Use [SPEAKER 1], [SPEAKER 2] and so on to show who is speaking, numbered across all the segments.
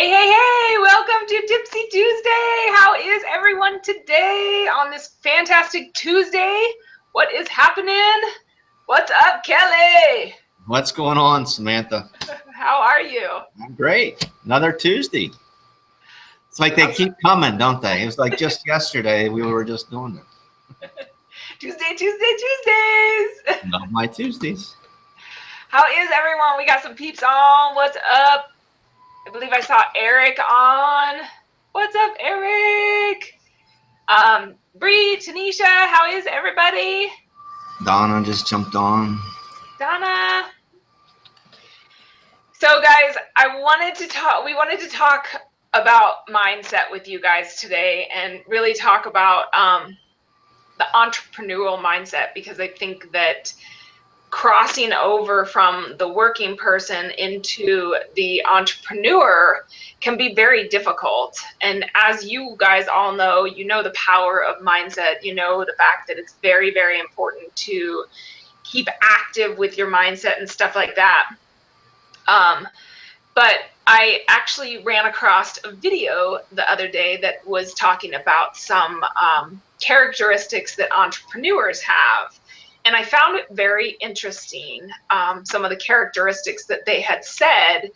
[SPEAKER 1] Hey, hey, hey, welcome to Tipsy Tuesday. How is everyone today on this fantastic Tuesday? What is happening? What's up, Kelly?
[SPEAKER 2] What's going on, Samantha?
[SPEAKER 1] How are you?
[SPEAKER 2] I'm great. Another Tuesday. It's like they keep coming, don't they? It was like just yesterday we were just doing it.
[SPEAKER 1] Tuesdays.
[SPEAKER 2] Love my Tuesdays.
[SPEAKER 1] How is everyone? We got some peeps on. What's up? I believe I saw Eric on. What's up, Eric? Bree, Tanisha, how is everybody?
[SPEAKER 2] Donna just jumped on.
[SPEAKER 1] Donna. So guys, we wanted to talk about mindset with you guys today and really talk about the entrepreneurial mindset, because I think that crossing over from the working person into the entrepreneur can be very difficult. And as you guys all know, you know the power of mindset, you know the fact that it's very, very important to keep active with your mindset and stuff like that. But I actually ran across a video the other day that was talking about some characteristics that entrepreneurs have. And I found it very interesting, some of the characteristics that they had said,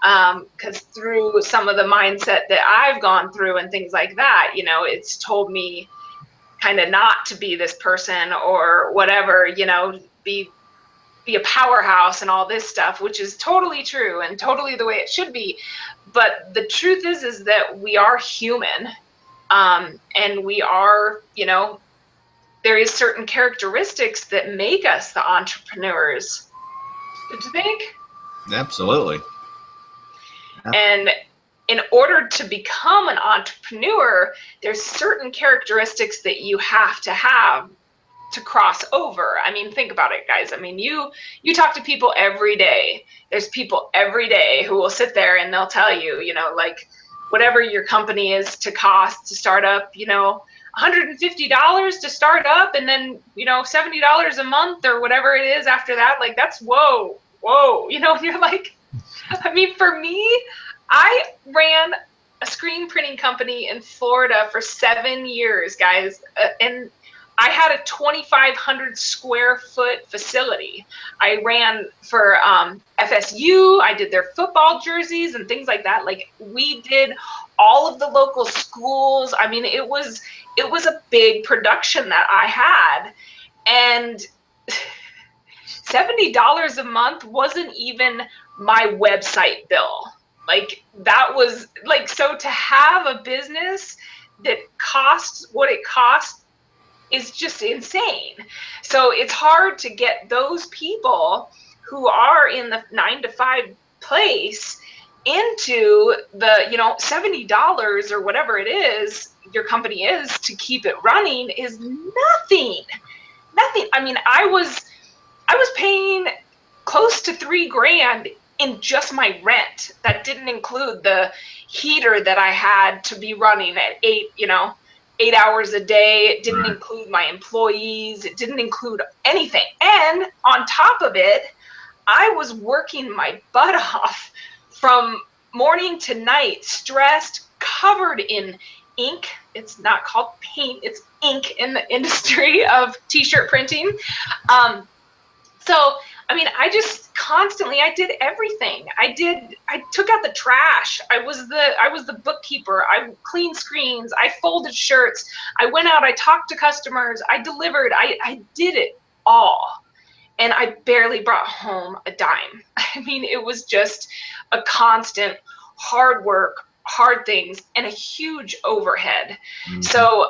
[SPEAKER 1] because through some of the mindset that I've gone through and things like that, you know, it's told me kind of not to be this person or whatever, you know, be a powerhouse and all this stuff, which is totally true and totally the way it should be. But the truth is that we are human, and we are, you know, there is certain characteristics that make us the entrepreneurs. Don't you think?
[SPEAKER 2] Absolutely.
[SPEAKER 1] And in order to become an entrepreneur, there's certain characteristics that you have to cross over. I mean, think about it, guys. I mean, you talk to people every day. There's people every day who will sit there and they'll tell you, you know, like whatever your company is to cost to start up, you know, $150 to start up, and then, you know, $70 a month or whatever it is after that. Like, that's whoa, you know, you're like, I mean, for me, I ran a screen printing company in Florida for 7 years, guys. And I had a 2,500 square foot facility. I ran for FSU. I did their football jerseys and things like that. Like, we did all of the local schools. I mean, it was a big production that I had, and $70 a month wasn't even my website bill. Like, that was like, so to have a business that costs what it costs is just insane. So it's hard to get those people who are in the 9-to-5 place into the, you know, $70 or whatever it is your company is to keep it running is nothing. I mean, I was paying close to $3,000 in just my rent. That didn't include the heater that I had to be running at 8 hours a day. It didn't include my employees. It didn't include anything. And on top of it, I was working my butt off from morning to night, stressed, covered in ink. It's not called paint, it's ink in the industry of t-shirt printing. So, I mean, I just constantly, I did everything. I took out the trash. I was the bookkeeper. I cleaned screens. I folded shirts. I went out, I talked to customers. I delivered. I did it all. And I barely brought home a dime. I mean, it was just a constant hard work, hard things, and a huge overhead. Mm-hmm. So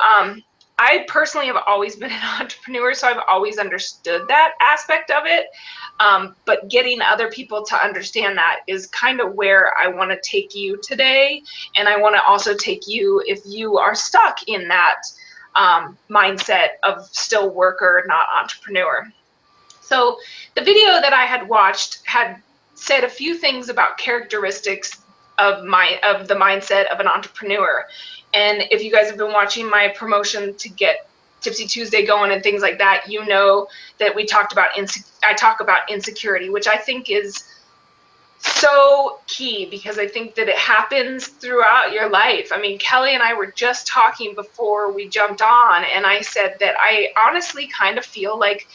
[SPEAKER 1] I personally have always been an entrepreneur, so I've always understood that aspect of it. But getting other people to understand that is kind of where I want to take you today. And I want to also take you if you are stuck in that mindset of still worker, not entrepreneur. So the video that I had watched had said a few things about characteristics of the mindset of an entrepreneur. And if you guys have been watching my promotion to get Tipsy Tuesday going and things like that, you know that we talked about I talk about insecurity, which I think is So key, because I think that it happens throughout your life. I mean, Kelly and I were just talking before we jumped on, and I said that I honestly kind of feel like,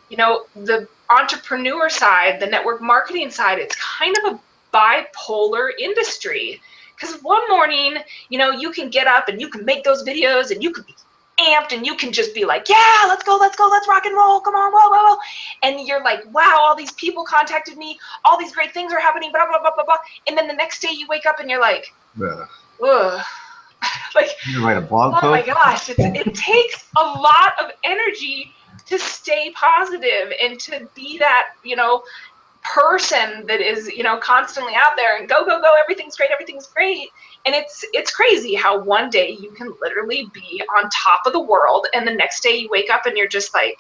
[SPEAKER 1] you know, the entrepreneur side, the network marketing side, it's kind of a bipolar industry. Because one morning, you know, you can get up and you can make those videos and you can be amped and you can just be like, yeah, let's go, let's rock and roll, come on, whoa, whoa, whoa. And you're like, wow, all these people contacted me, all these great things are happening, blah, blah, blah, blah, blah. And then the next day you wake up and you're like, ugh. Like,
[SPEAKER 2] you write a blog post?
[SPEAKER 1] Oh my gosh, it takes a lot of energy to stay positive and to be that, you know, person that is, you know, constantly out there and go, everything's great. And it's crazy how one day you can literally be on top of the world and the next day you wake up and you're just like,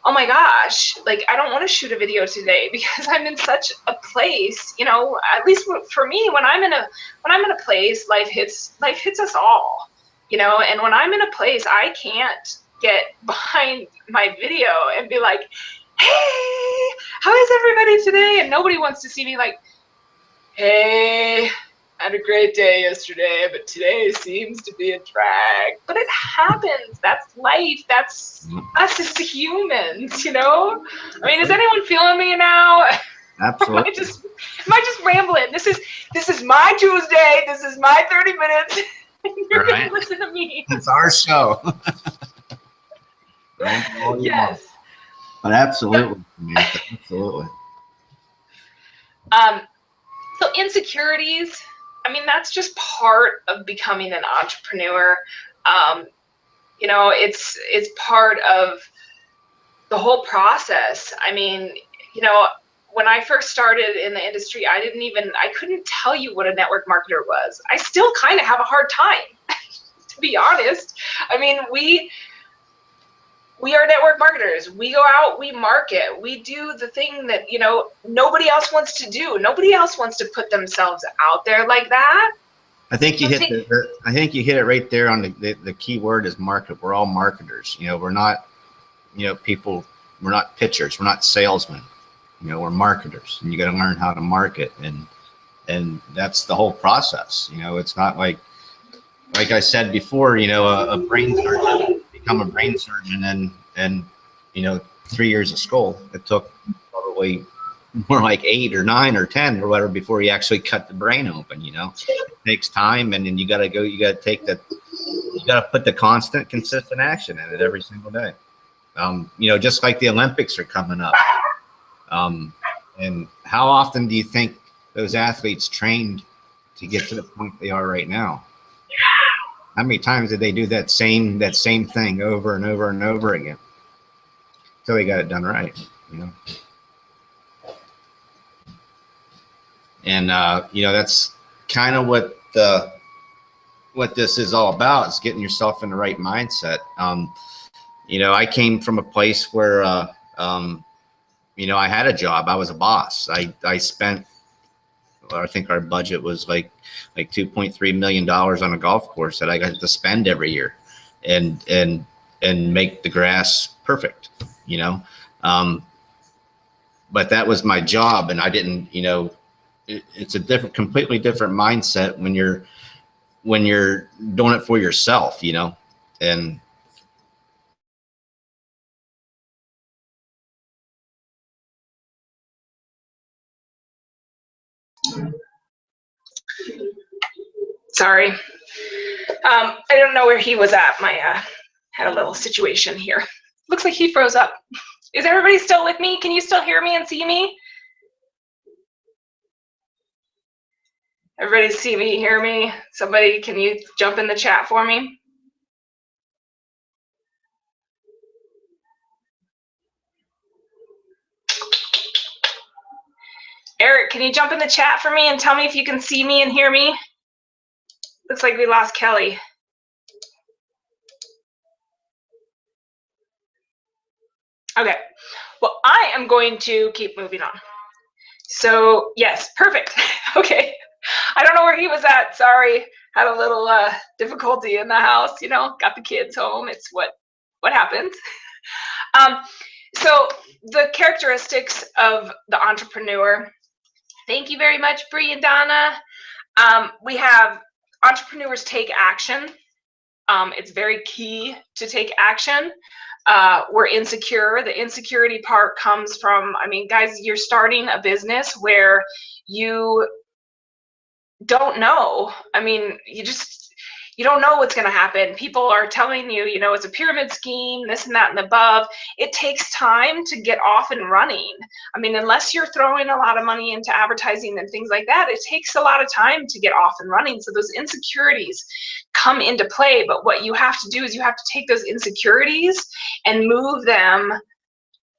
[SPEAKER 1] oh my gosh, like I don't want to shoot a video today because I'm in such a place, you know, at least for me, when I'm in a place, life hits us all, you know, and when I'm in a place, I can't get behind my video and be like, hey, how is everybody today? And nobody wants to see me like, hey, I had a great day yesterday, but today seems to be a drag. But it happens. That's life. That's us as humans, you know? I mean, is anyone feeling me now?
[SPEAKER 2] Absolutely.
[SPEAKER 1] Am I just rambling? This is my Tuesday. This is my 30 minutes. You're going to listen to me.
[SPEAKER 2] It's our show.
[SPEAKER 1] Yes.
[SPEAKER 2] But absolutely, absolutely.
[SPEAKER 1] So insecurities, I mean, that's just part of becoming an entrepreneur. You know, it's part of the whole process. I mean, you know, when I first started in the industry, I couldn't tell you what a network marketer was. I still kind of have a hard time, to be honest. I mean, we are network marketers. We go out, we market, we do the thing that, you know, nobody else wants to do. Nobody else wants to put themselves out there like that.
[SPEAKER 2] I think you hit it right there on the key word is market. We're all marketers. You know, we're not, you know, people, we're not pitchers, we're not salesmen. You know, we're marketers, and you got to learn how to market, and that's the whole process. You know, it's not like I said before, you know, a brain surgeon become a brain surgeon and you know, 3 years of school. It took probably more like 8 or 9 or 10 or whatever before you actually cut the brain open. You know, it takes time, and then you got to put the constant, consistent action in it every single day. You know, just like the Olympics are coming up. And how often do you think those athletes trained to get to the point they are right now? How many times did they do that same thing over and over and over again until they got it done right? You know, and you know, that's kind of what this is all about, is getting yourself in the right mindset. You know, I came from a place where you know, I had a job. I was a boss. I spent, I think our budget was like $2.3 million on a golf course that I got to spend every year, and make the grass perfect, you know. But that was my job, and I didn't, you know, it's a completely different mindset when you're doing it for yourself, you know. And
[SPEAKER 1] Sorry. I don't know where he was at. Had a little situation here. Looks like he froze up. Is everybody still with me? Can you still hear me and see me? Everybody see me, hear me? Somebody, can you jump in the chat for me? Eric, can you jump in the chat for me and tell me if you can see me and hear me? Looks like we lost Kelly. Okay, well, I am going to keep moving on. So yes, perfect. Okay, I don't know where he was at. Sorry, had a little difficulty in the house. You know, got the kids home. It's what happens. So the characteristics of the entrepreneur. Thank you very much, Bree and Donna. We have entrepreneurs take action. It's very key to take action. We're insecure. The insecurity part comes from, I mean, guys, you're starting a business where you don't know. I mean, you don't know what's going to happen. People are telling you, you know, it's a pyramid scheme, this and that and above. It takes time to get off and running. I mean, unless you're throwing a lot of money into advertising and things like that, it takes a lot of time to get off and running. So those insecurities come into play. But what you have to do is you have to take those insecurities and move them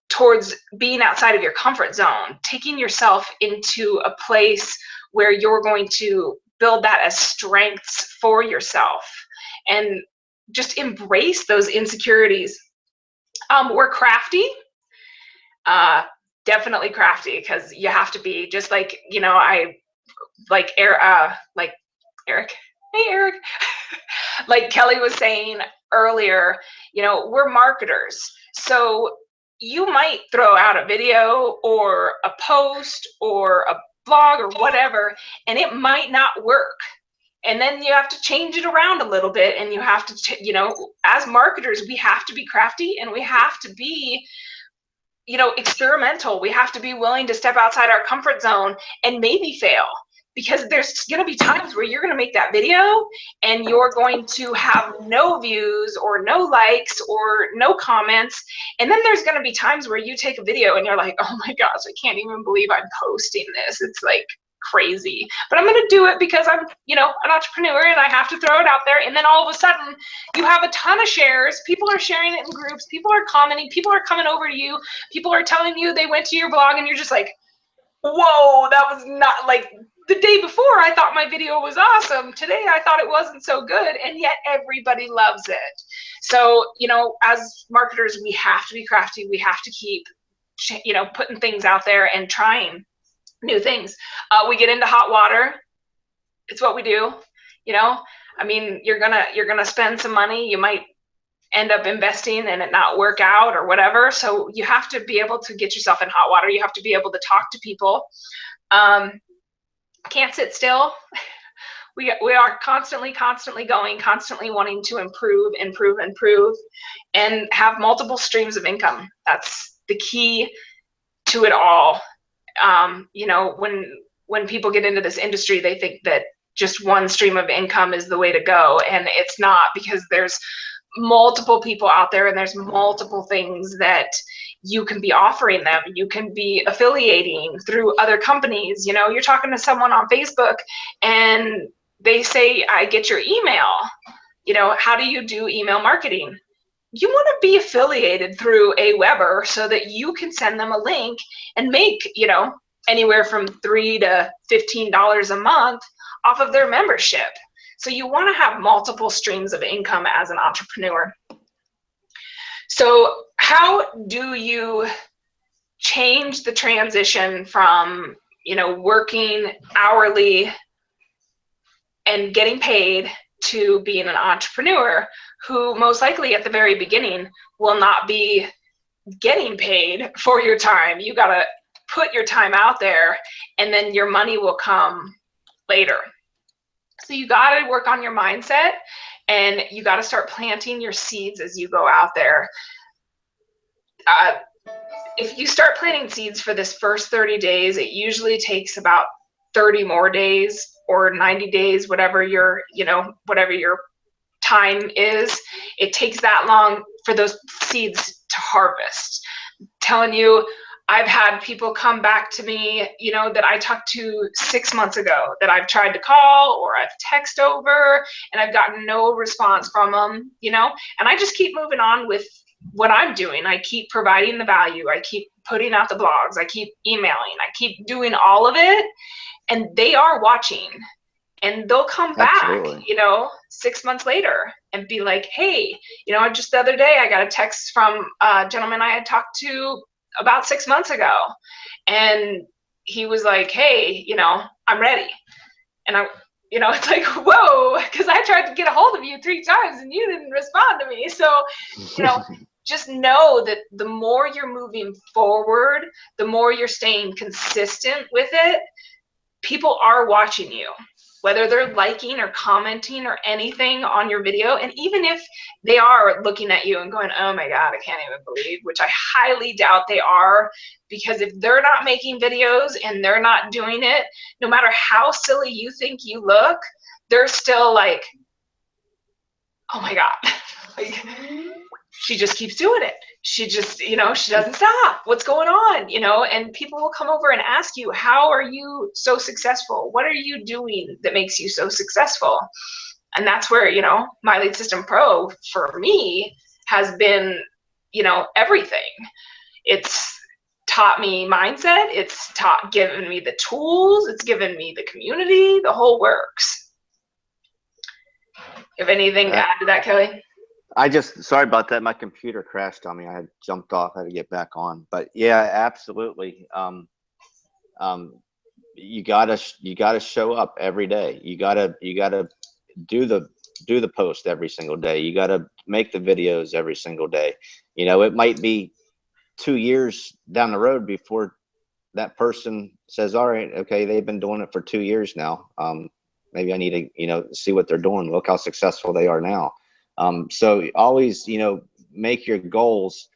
[SPEAKER 1] towards being outside of your comfort zone, taking yourself into a place where you're going to build that as strengths for yourself and just embrace those insecurities. We're crafty, definitely crafty, because you have to be, just like, you know, like Eric, hey Eric, like Kelly was saying earlier, you know, we're marketers. So you might throw out a video or a post or a blog or whatever, and it might not work. And then you have to change it around a little bit, and you have to, you know, as marketers, we have to be crafty, and we have to be, you know, experimental. We have to be willing to step outside our comfort zone and maybe fail, because there's going to be times where you're going to make that video and you're going to have no views or no likes or no comments. And then there's going to be times where you take a video and you're like, oh my gosh, I can't even believe I'm posting this. It's like crazy, but I'm going to do it because I'm, you know, an entrepreneur and I have to throw it out there. And then all of a sudden you have a ton of shares. People are sharing it in groups. People are commenting. People are coming over to you. People are telling you they went to your blog, and you're just like, whoa, that was not, like, the day before I thought my video was awesome. Today I thought it wasn't so good, and yet everybody loves it. So, you know, as marketers, we have to be crafty. We have to keep, you know, putting things out there and trying new things. We get into hot water. It's what we do. You know, I mean, you're gonna spend some money. You might end up investing and it not work out or whatever. So you have to be able to get yourself in hot water. You have to be able to talk to people. Can't sit still. We are constantly going, constantly wanting to improve, and have multiple streams of income. That's the key to it all. You know, when people get into this industry, they think that just one stream of income is the way to go, and it's not, because there's multiple people out there and there's multiple things that you can be offering them. You can be affiliating through other companies. You know, you're talking to someone on Facebook and they say, I get your email. You know, how do you do email marketing? You want to be affiliated through a Weber so that you can send them a link and make, you know, anywhere from $3 to $15 a month off of their membership. So you want to have multiple streams of income as an entrepreneur. So how do you change the transition from, you know, working hourly and getting paid to being an entrepreneur who most likely at the very beginning will not be getting paid for your time? You got to put your time out there, and then your money will come later. So you got to work on your mindset, and you got to start planting your seeds as you go out there. If you start planting seeds for this first 30 days, it usually takes about 30 more days or 90 days, whatever your, you know, whatever your time is. It takes that long for those seeds to harvest. I'm telling you, I've had people come back to me, you know, that I talked to 6 months ago that I've tried to call or I've texted over, and I've gotten no response from them, you know, and I just keep moving on with what I'm doing. I keep providing the value. I keep putting out the blogs. I keep emailing. I keep doing all of it, and they are watching, and they'll come back, you know, 6 months later and be like, hey, you know, just the other day I got a text from a gentleman I had talked to about 6 months ago, and he was like, hey, you know, I'm ready. And I, you know, it's like, whoa, because I tried to get a hold of you 3 times and you didn't respond to me. So, you know, just know that the more you're moving forward, the more you're staying consistent with it, people are watching you, whether they're liking or commenting or anything on your video. And even if they are looking at you and going, oh my God, I can't even believe, which I highly doubt they are, because if they're not making videos and they're not doing it, no matter how silly you think you look, they're still like, oh my God, like, she just keeps doing it. She just, she doesn't stop. What's going on? And people will come over and ask you, how are you so successful? What are you doing that makes you so successful? And that's where, My Lead System Pro for me has been, everything. It's taught me mindset. It's given me the tools. It's given me the community, the whole works. You have anything to add to that, Kelly?
[SPEAKER 2] Sorry about that. My computer crashed on me. I had jumped off. I had to get back on. But yeah, absolutely. You gotta show up every day. You gotta do the post every single day. You gotta make the videos every single day. It might be 2 years down the road before that person says, all right, okay, they've been doing it for 2 years now. Maybe I need to, see what they're doing. Look how successful they are now. So always, make your goals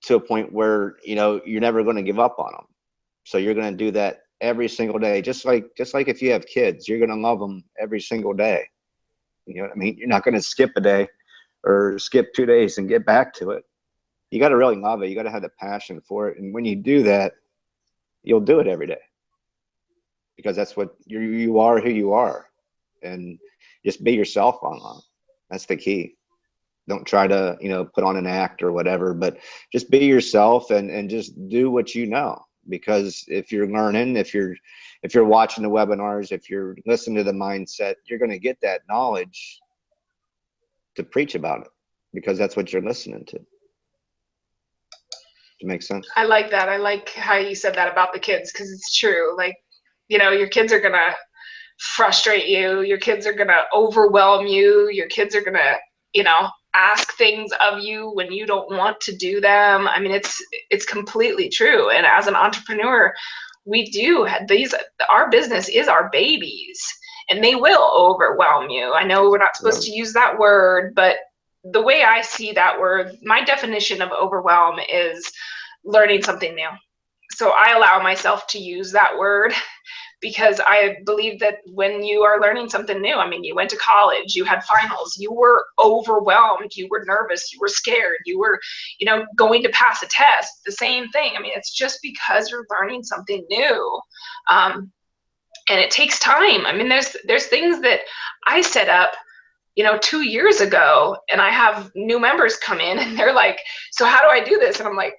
[SPEAKER 2] to a point where, you're never going to give up on them. So you're going to do that every single day. Just like if you have kids, you're going to love them every single day. You know what I mean? You're not going to skip a day or skip 2 days and get back to it. You got to really love it. You got to have the passion for it. And when you do that, you'll do it every day, because that's what you are, who you are, and just be yourself online. That's the key. Don't try to, put on an act or whatever, but just be yourself and just do what you know. Because if you're learning, if you're watching the webinars, if you're listening to the mindset, you're going to get that knowledge to preach about it, because that's what you're listening to. Does it make sense?
[SPEAKER 1] I like that. I like how you said that about the kids, because it's true. Like, your kids are going to frustrate you. Your kids are going to overwhelm you. Your kids are going to, ask things of you when you don't want to do them. I mean, it's completely true. And as an entrepreneur, we do have our business is our babies, and they will overwhelm you. I know we're not supposed to use that word, but the way I see that word, my definition of overwhelm is learning something new. So I allow myself to use that word, because I believe that when you are learning something new, I mean, you went to college, you had finals, you were overwhelmed, you were nervous, you were scared, you were, going to pass a test, the same thing. I mean, it's just because you're learning something new. And it takes time. I mean, there's things that I set up, 2 years ago, and I have new members come in and they're like, so how do I do this? And I'm like,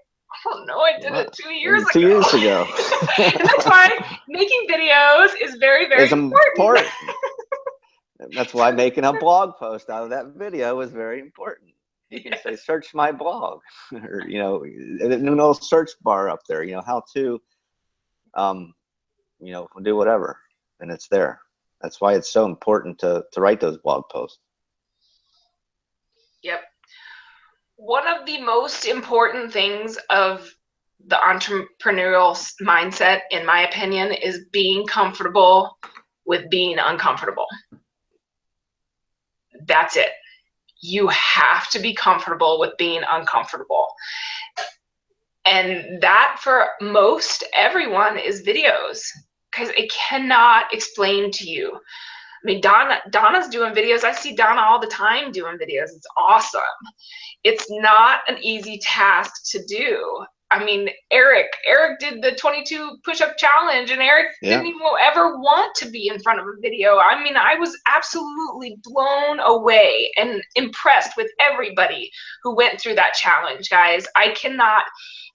[SPEAKER 1] oh no, I did it 2 years ago.
[SPEAKER 2] 2 years ago.
[SPEAKER 1] And that's why making videos is very, very important.
[SPEAKER 2] That's why making a blog post out of that video was very important. You can say, search my blog, or, a little search bar up there, how to, do whatever, and it's there. That's why it's so important to write those blog posts.
[SPEAKER 1] Yep. One of the most important things of the entrepreneurial mindset, in my opinion, is being comfortable with being uncomfortable. That's it. You have to be comfortable with being uncomfortable. And that, for most everyone, is videos, because I cannot explain to you. I mean, Donna's doing videos. I see Donna all the time doing videos. It's awesome. It's not an easy task to do. I mean, Eric did the 22 push-up challenge, and Eric didn't even ever want to be in front of a video. I mean, I was absolutely blown away and impressed with everybody who went through that challenge, guys. I cannot,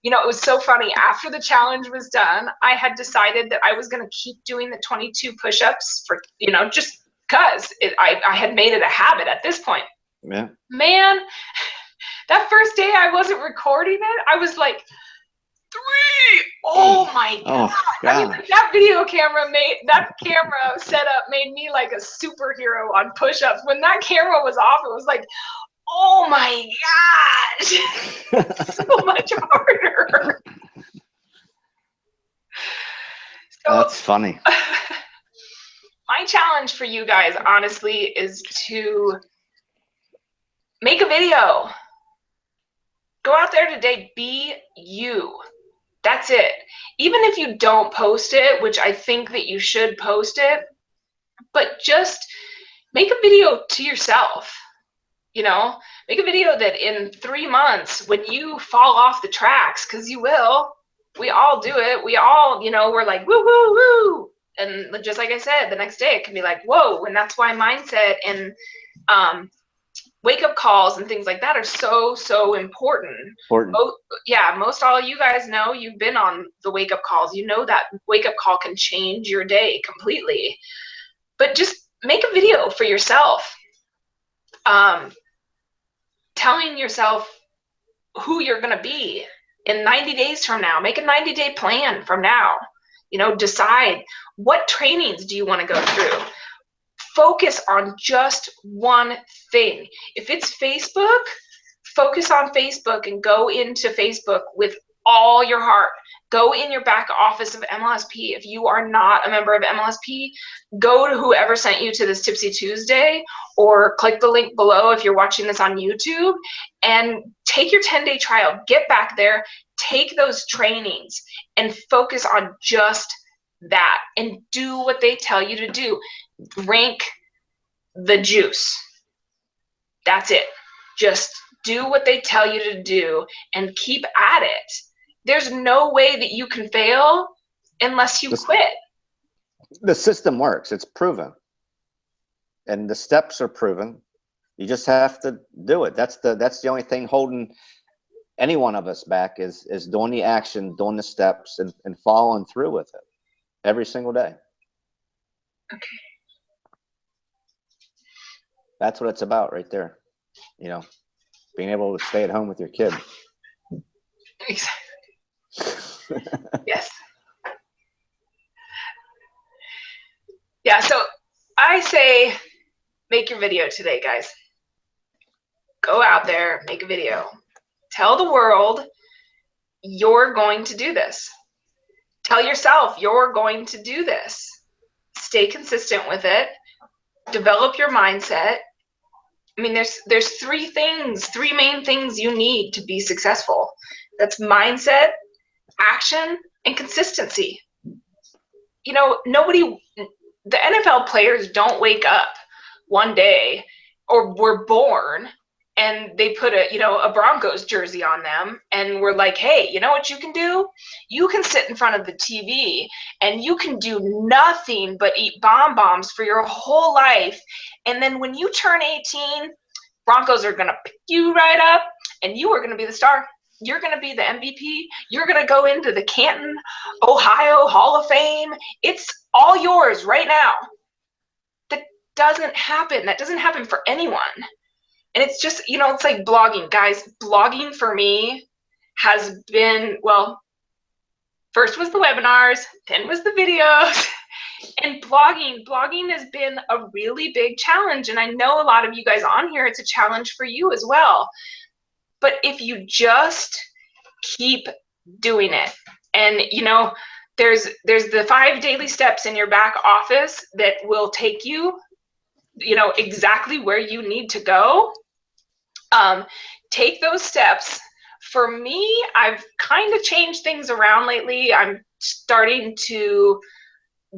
[SPEAKER 1] it was so funny. After the challenge was done, I had decided that I was going to keep doing the 22 push-ups for, just because I had made it a habit at this point.
[SPEAKER 2] Yeah.
[SPEAKER 1] Man, that first day I wasn't recording it, I was like, 3. Oh my God. I mean, that camera setup made me like a superhero on push-ups. When that camera was off, it was like, oh my gosh, so much harder. So
[SPEAKER 2] that's funny.
[SPEAKER 1] My challenge for you guys, honestly, is to make a video. Go out there today, be you. That's it. Even if you don't post it, which I think that you should post it, but just make a video to yourself. Make a video that in 3 months, when you fall off the tracks, because you will, we all do it. We all, we're like, woo, woo, woo. And just like I said, the next day it can be like, whoa. And that's why mindset and wake up calls and things like that are so, so important. Most all you guys know, you've been on the wake up calls. You know that wake up call can change your day completely. But just make a video for yourself. Telling yourself who you're going to be in 90 days from now. Make a 90-day plan from now. Decide what trainings do you want to go through. Focus on just one thing. If it's Facebook, focus on Facebook and go into Facebook with all your heart. Go in your back office of MLSP. If you are not a member of MLSP, go to whoever sent you to this Tipsy Tuesday, or click the link below if you're watching this on YouTube, and take your 10-day trial. Get back there, take those trainings, and focus on just that, and do what they tell you to do. Drink the juice. That's it. Just do what they tell you to do and keep at it. There's no way that you can fail unless you quit.
[SPEAKER 2] The system works. It's proven. And the steps are proven. You just have to do it. That's the only thing holding any one of us back is doing the action, doing the steps, and following through with it every single day.
[SPEAKER 1] Okay.
[SPEAKER 2] That's what it's about right there. Being able to stay at home with your kid.
[SPEAKER 1] Exactly. Yes. Yeah, so I say make your video today, guys. Go out there, make a video. Tell the world you're going to do this. Tell yourself you're going to do this. Stay consistent with it. Develop your mindset. I mean, there's three main things you need to be successful. That's mindset, action, and consistency. The NFL players don't wake up one day, or were born and they put a Broncos jersey on them, and we're like, hey, you know what you can do? You can sit in front of the TV and you can do nothing but eat bonbons for your whole life. And then when you turn 18, Broncos are going to pick you right up and you are going to be the star. You're going to be the MVP. You're going to go into the Canton, Ohio Hall of Fame. It's all yours right now. That doesn't happen. That doesn't happen for anyone. And it's just, it's like blogging. Guys, blogging for me has been, first was the webinars, then was the videos. And blogging has been a really big challenge. And I know a lot of you guys on here, it's a challenge for you as well. But if you just keep doing it, and there's the 5 daily steps in your back office that will take you, exactly where you need to go. Take those steps. For me, I've kind of changed things around lately. I'm starting to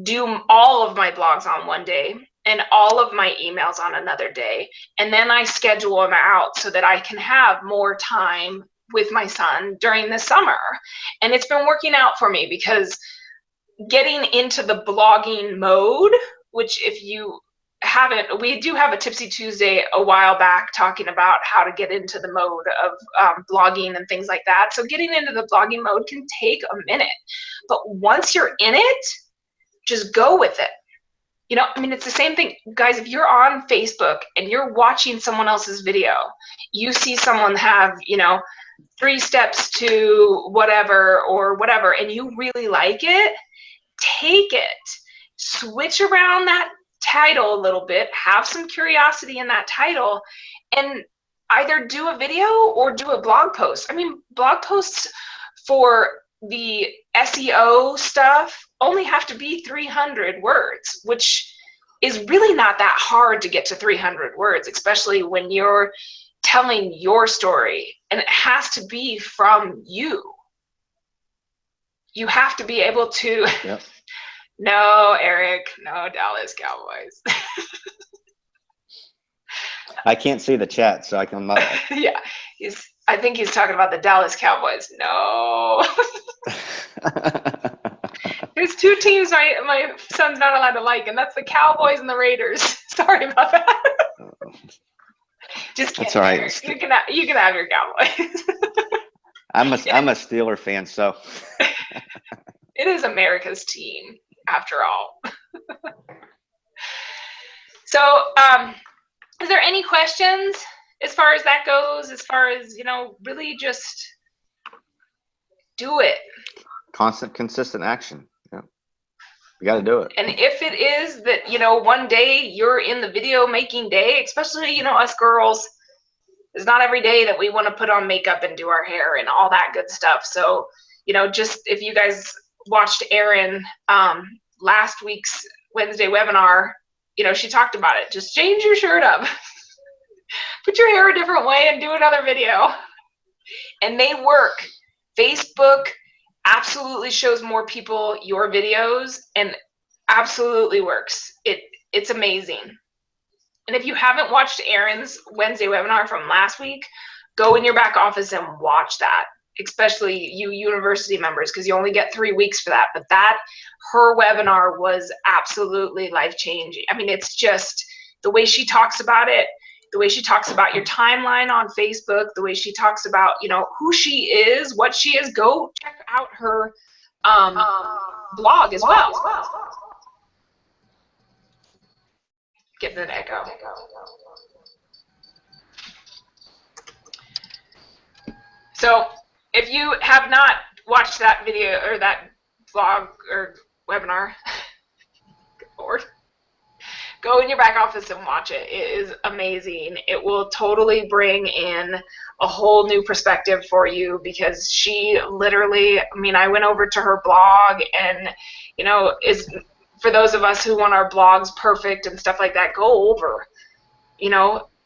[SPEAKER 1] do all of my blogs on one day and all of my emails on another day. And then I schedule them out so that I can have more time with my son during the summer. And it's been working out for me, because getting into the blogging mode, which if you haven't, we do have a Tipsy Tuesday a while back talking about how to get into the mode of blogging and things like that. So getting into the blogging mode can take a minute, but once you're in it, just go with it. It's the same thing, guys. If you're on Facebook and you're watching someone else's video, you see someone have, 3 steps to whatever or whatever, and you really like it, take it, switch around that title a little bit, have some curiosity in that title, and either do a video or do a blog post. Blog posts for the SEO stuff only have to be 300 words, which is really not that hard to get to 300 words, especially when you're telling your story, and it has to be from you. You have to be able to.
[SPEAKER 3] Yep.
[SPEAKER 1] No, Eric, no Dallas Cowboys.
[SPEAKER 3] I can't see the chat, so I can.
[SPEAKER 1] Yeah, I think he's talking about the Dallas Cowboys. No. There's two teams my son's not allowed to like, and that's the Cowboys and the Raiders. Sorry about that. Just kidding.
[SPEAKER 3] That's all right.
[SPEAKER 1] You can have your Cowboys.
[SPEAKER 3] I'm a Steeler fan, so
[SPEAKER 1] it is America's team after all. So, is there any questions as far as that goes? As far as, really just do it.
[SPEAKER 3] Constant, consistent action. Yeah, you got to do it.
[SPEAKER 1] And if it is that, one day you're in the video making day, especially, us girls, it's not every day that we want to put on makeup and do our hair and all that good stuff. So, just if you guys watched Erin last week's Wednesday webinar, she talked about it. Just change your shirt up, put your hair a different way, and do another video. And they work. Facebook absolutely shows more people your videos and absolutely works. It's amazing. And if you haven't watched Erin's Wednesday webinar from last week, go in your back office and watch that, especially you university members, because you only get 3 weeks for that. But her webinar was absolutely life-changing. I mean, it's just the way she talks about it, the way she talks about your timeline on Facebook, the way she talks about, who she is, what she is. Go check out her blog as well. Getting an echo. So if you have not watched that video or that vlog or webinar, good Lord, go in your back office and watch it. It is amazing. It will totally bring in a whole new perspective for you, because she literally, I went over to her blog, and, is for those of us who want our blogs perfect and stuff like that, go over.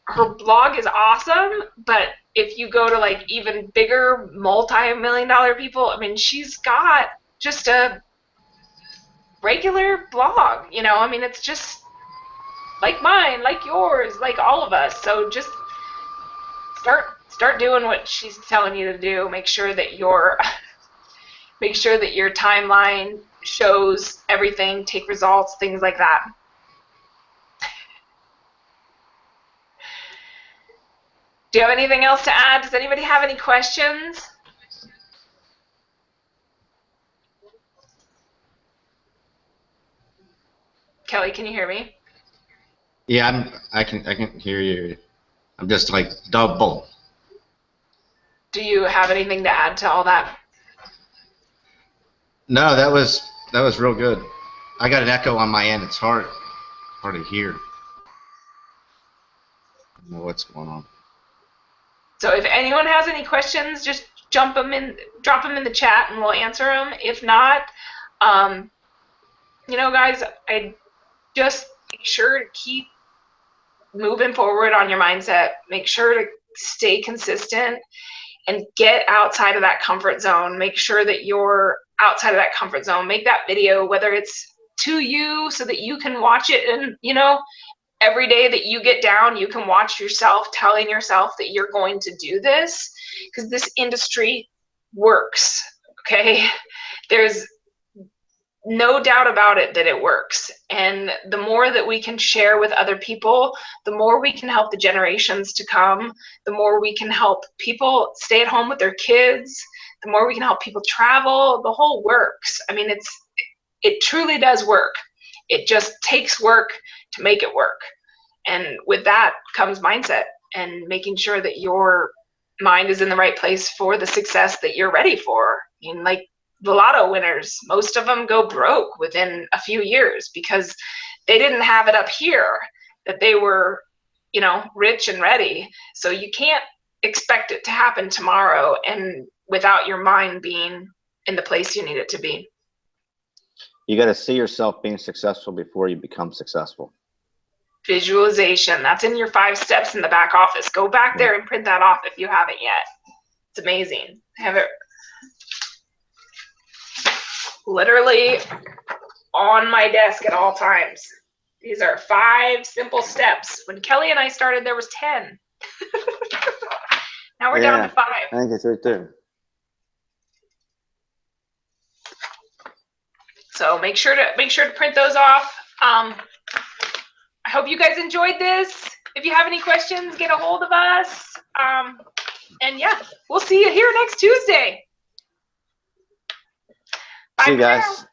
[SPEAKER 1] Her blog is awesome, but if you go to like even bigger multi-million-dollar people, she's got just a regular blog, it's just like mine, like yours, like all of us. So just start doing what she's telling you to do. Make sure that your timeline shows everything, take results, things like that. Do you have anything else to add? Does anybody have any questions? Kelly, can you hear me?
[SPEAKER 2] Yeah, I can hear you. I'm just like double.
[SPEAKER 1] Do you have anything to add to all that?
[SPEAKER 2] No, that was real good. I got an echo on my end. It's hard to hear. I don't know what's going on.
[SPEAKER 1] So if anyone has any questions, just drop them in the chat, and we'll answer them. If not, guys, I just make sure to keep moving forward on your mindset. Make sure to stay consistent and get outside of that comfort zone. Make sure that you're outside of that comfort zone. Make that video, whether it's to you so that you can watch it, and every day that you get down, you can watch yourself telling yourself that you're going to do this, because this industry works. Okay, there's no doubt about it that it works. And the more that we can share with other people, the more we can help the generations to come, the more we can help people stay at home with their kids, the more we can help people travel. The whole works. It truly does work. It just takes work to make it work. And with that comes mindset, and making sure that your mind is in the right place for the success that you're ready for. Like the lotto winners, most of them go broke within a few years because they didn't have it up here that they were, rich and ready. So you can't expect it to happen tomorrow and without your mind being in the place you need it to be.
[SPEAKER 3] You got to see yourself being successful before you become successful.
[SPEAKER 1] Visualization. That's in your 5 steps in the back office. Go back there and print that off if you haven't yet. It's amazing. I have it literally on my desk at all times. These are 5 simple steps. When Kelly and I started, there was 10. Now we're down to 5.
[SPEAKER 3] I think it's right there.
[SPEAKER 1] So make sure to print those off. I hope you guys enjoyed this. If you have any questions, get a hold of us. And yeah, we'll see you here next Tuesday. Bye
[SPEAKER 3] see you guys.
[SPEAKER 1] now.